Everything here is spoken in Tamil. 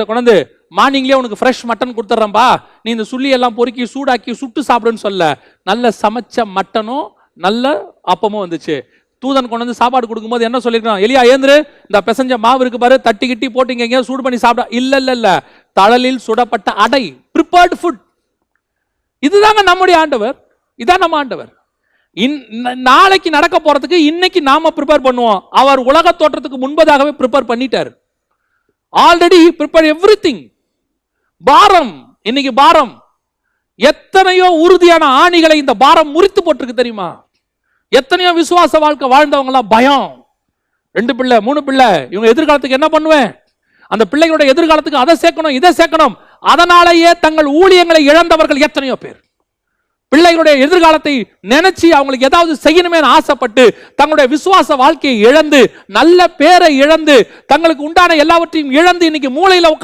கொண்டு மார்னிங்லயே உனக்கு ஃப்ரெஷ் மட்டன் கொடுத்துறேன்பா, நீ இந்த சுள்ளி எல்லாம் பொறுக்கி சூடாக்கி சுட்டு சாப்பிடுன்னு சொல்ல. நல்ல சமைச்ச மட்டனும் நல்ல அப்பமும் வந்துச்சு. தூதன் கொண்டு வந்து சாப்பாடு கொடுக்கும்போது என்ன சொல்லிருக்கான்? எலியா ஏந்திரு, இந்த பிசைஞ்ச மாவு இருக்கு பாரு, தட்டி கிட்டி போட்டு இங்க சூடு பண்ணி சாப்பிட. இல்ல இல்ல இல்ல, தழலில் சுடப்பட்ட அடை, ப்ரிப்பேர்ட் ஃபுட். இதுதாங்க நம்முடைய ஆண்டவர். இதான் நம்ம ஆண்டவர். நாளைக்கு நடக்க போறதுக்கு இன்னைக்கு நாம ப்ரிப்பேர் பண்ணுவோம். அவர் உலக தோற்றத்துக்கு முன்பதாகவே ப்ரிப்பேர் பண்ணிட்டார். Already prepare everything. பாரம், இன்னைக்கு பாரம், எத்தனையோ உறுதியான ஆணிகளை இந்த பாரம் முறித்து போட்டிருக்கு தெரியுமா? எத்தனையோ விசுவாச வாழ்க்கை வாழ்ந்தவங்க எல்லாம் பயம். 2 பிள்ளை 3 பிள்ளை, இவங்க எதிர்காலத்துக்கு என்ன பண்ணுவேன்? அந்த பிள்ளைகளோட எதிர்காலத்துக்கு அதை சேர்க்கணும் இதை சேர்க்கணும். அதனாலேயே தங்கள் ஊழியங்களை இழந்தவர்கள் எத்தனையோ பேர். பிள்ளைகளுடைய எதிர்காலத்தை நினைச்சு அவங்களுக்கு ஏதாவது செய்யணுமே ஆசைப்பட்டு தங்களுடைய விசுவாச வாழ்க்கையை இழந்து, நல்ல பேரை இழந்து, தங்களுக்கு உண்டான எல்லாவற்றையும் இழந்து இன்னைக்கு மூளையில உட்கார்ந்து